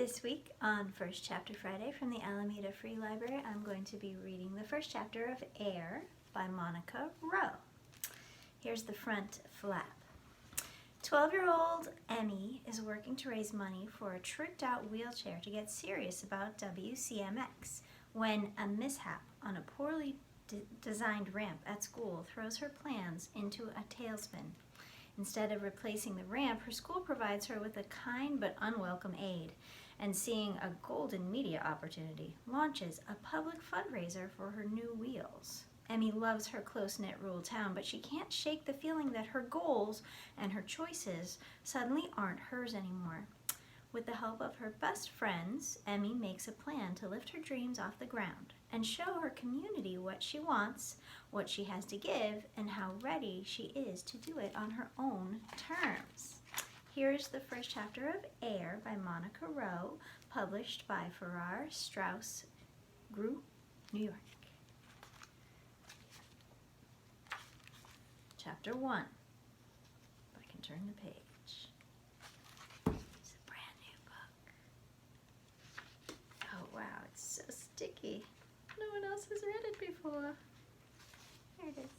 This week on First Chapter Friday from the Alameda Free Library, I'm going to be reading the first chapter of Air by Monica Roe. Here's the front flap. 12-year-old Emmy is working to raise money for a tricked-out wheelchair to get serious about WCMX when a mishap on a poorly designed ramp at school throws her plans into a tailspin. Instead of replacing the ramp, her school provides her with a kind but unwelcome aid, and seeing a golden media opportunity, launches a public fundraiser for her new wheels. Emmy loves her close-knit rural town, but she can't shake the feeling that her goals and her choices suddenly aren't hers anymore. With the help of her best friends, Emmy makes a plan to lift her dreams off the ground and show her community what she wants, what she has to give, and how ready she is to do it on her own terms. Here's the first chapter of Air by Monica Roe, published by Farrar Straus Giroux, New York. Chapter 1. If I can turn the page. It's a brand new book. Oh wow, it's so sticky. No one else has read it before. There it is.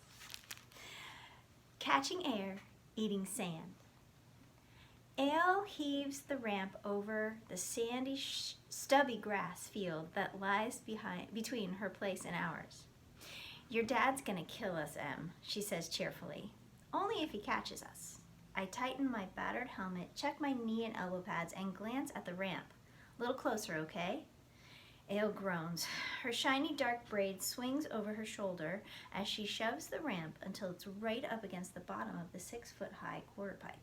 Catching air, eating sand. Ale heaves the ramp over the sandy, stubby grass field that lies between her place and ours. "Your dad's gonna kill us, Em," she says cheerfully. "Only if he catches us." I tighten my battered helmet, check my knee and elbow pads, and glance at the ramp. "A little closer, okay?" Ale groans. Her shiny dark braid swings over her shoulder as she shoves the ramp until it's right up against the bottom of the 6-foot-high quarter pipe.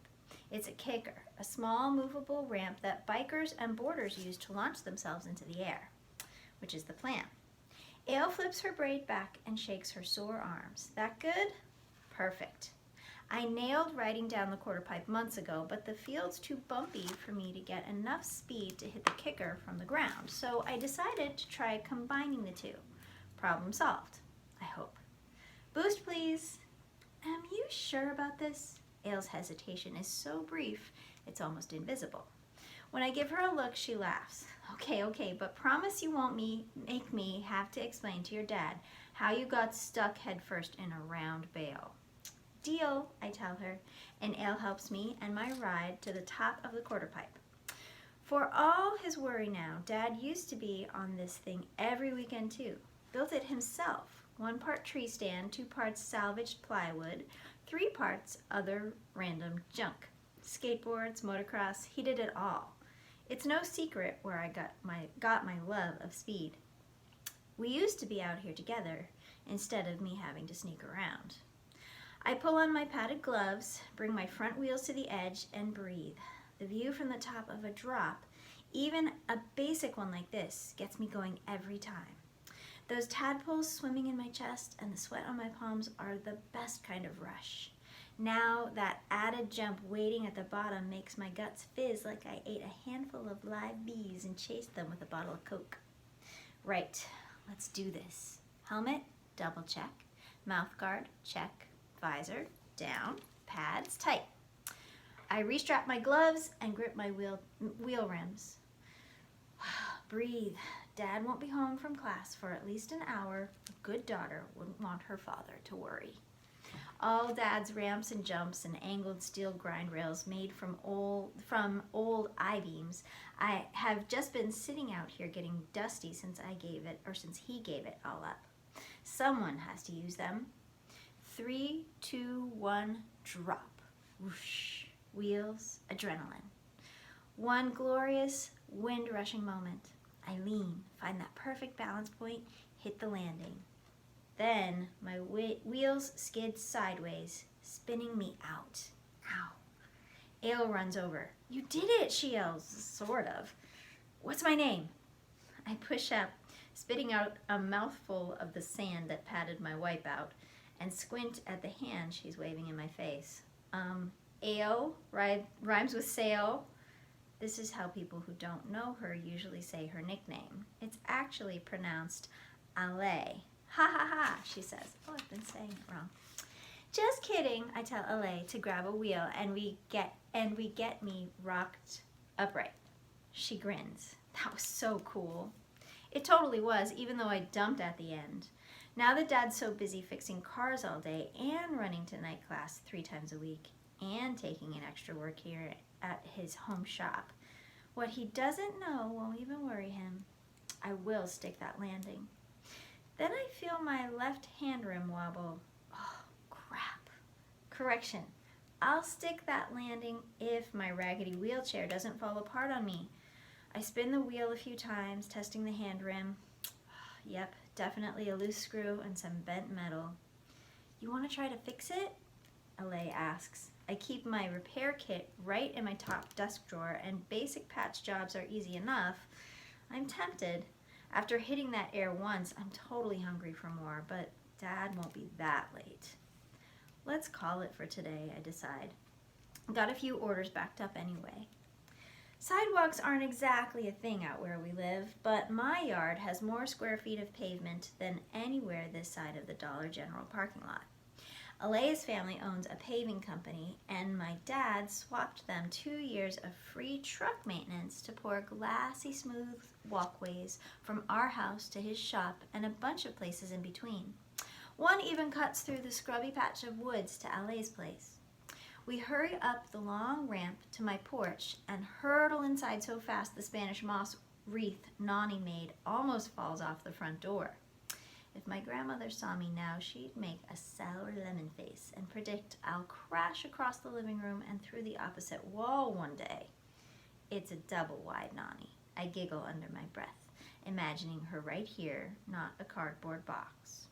It's a kicker, a small movable ramp that bikers and boarders use to launch themselves into the air, which is the plan. Ale flips her braid back and shakes her sore arms. "That good?" "Perfect." I nailed riding down the quarter pipe months ago, but the field's too bumpy for me to get enough speed to hit the kicker from the ground, so I decided to try combining the two. Problem solved, I hope. "Boost, please." "Am you sure about this?" Ale's hesitation is so brief, it's almost invisible. When I give her a look, she laughs. Okay, but promise you won't make me have to explain to your dad how you got stuck headfirst in a round bale." "Deal," I tell her, and Ale helps me and my ride to the top of the quarter pipe. For all his worry now, Dad used to be on this thing every weekend too. Built it himself. 1 part tree stand, 2 parts salvaged plywood, 3 parts other random junk. Skateboards, motocross, he did it all. It's no secret where I got my love of speed. We used to be out here together instead of me having to sneak around. I pull on my padded gloves, bring my front wheels to the edge, and breathe. The view from the top of a drop, even a basic one like this, gets me going every time. Those tadpoles swimming in my chest and the sweat on my palms are the best kind of rush. Now that added jump waiting at the bottom makes my guts fizz like I ate a handful of live bees and chased them with a bottle of Coke. Right, let's do this. Helmet, double check. Mouth guard, check. Visor, down. Pads, tight. I restrap my gloves and grip my wheel rims. Breathe. Dad won't be home from class for at least an hour. A good daughter wouldn't want her father to worry. All Dad's ramps and jumps and angled steel grind rails made from old I-beams, I have just been sitting out here getting dusty since he gave it all up. Someone has to use them. 3, 2, 1, drop. Whoosh. Wheels, adrenaline. One glorious, wind-rushing moment. I lean, find that perfect balance point, hit the landing. Then my wheels skid sideways, spinning me out. Ow. Ale runs over. "You did it," she yells, sort of. "What's my name?" I push up, spitting out a mouthful of the sand that patted my wipeout, and squint at the hand she's waving in my face. Ale rhymes with sail. This is how people who don't know her usually say her nickname. It's actually pronounced Ale. "Ha ha ha," she says. Oh, I've been saying it wrong. "Just kidding," I tell Ale to grab a wheel, and we get me rocked upright. She grins. That was so cool. It totally was, even though I dumped at the end. Now that Dad's so busy fixing cars all day and running to night class 3 times a week and taking in extra work here at his home shop, what he doesn't know won't even worry him. I will stick that landing. Then I feel my left hand rim wobble. Oh, crap. Correction. I'll stick that landing if my raggedy wheelchair doesn't fall apart on me. I spin the wheel a few times, testing the hand rim. Yep, definitely a loose screw and some bent metal. You want to try to fix it? Alay asks. I keep my repair kit right in my top desk drawer, and basic patch jobs are easy enough. I'm tempted. After hitting that air once, I'm totally hungry for more, but Dad won't be that late. Let's call it for today, I decide. Got a few orders backed up anyway. Sidewalks aren't exactly a thing out where we live, but my yard has more square feet of pavement than anywhere this side of the Dollar General parking lot. Alay's family owns a paving company, and my dad swapped them 2 years of free truck maintenance to pour glassy smooth walkways from our house to his shop and a bunch of places in between. One even cuts through the scrubby patch of woods to Alay's place. We hurry up the long ramp to my porch and hurtle inside so fast the Spanish moss wreath Nani made almost falls off the front door. If my grandmother saw me now, she'd make a sour lemon face and predict I'll crash across the living room and through the opposite wall one day. It's a double wide Nani. I giggle under my breath, imagining her right here, not a cardboard box.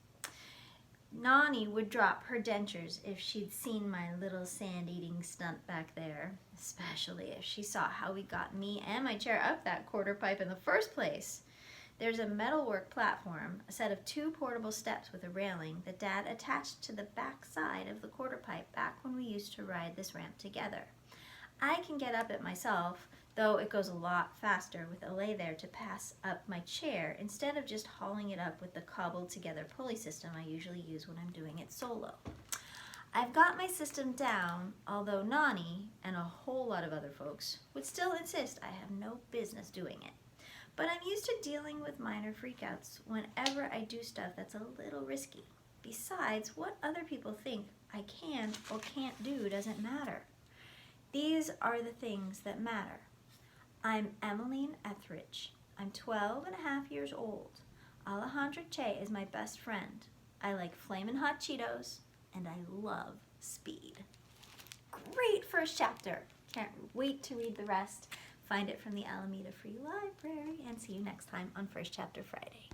Nani would drop her dentures if she'd seen my little sand-eating stunt back there, especially if she saw how we got me and my chair up that quarter pipe in the first place. There's a metalwork platform, a set of 2 portable steps with a railing that Dad attached to the back side of the quarter pipe back when we used to ride this ramp together. I can get up it myself, though it goes a lot faster with Alay there to pass up my chair instead of just hauling it up with the cobbled together pulley system I usually use when I'm doing it solo. I've got my system down, although Nani and a whole lot of other folks would still insist I have no business doing it. But I'm used to dealing with minor freakouts whenever I do stuff that's a little risky. Besides, what other people think I can or can't do doesn't matter. These are the things that matter. I'm Emmeline Etheridge. I'm 12 and a half years old. Alejandra Che is my best friend. I like flamin' hot Cheetos, and I love speed. Great first chapter. Can't wait to read the rest. Find it from the Alameda Free Library, and see you next time on First Chapter Friday.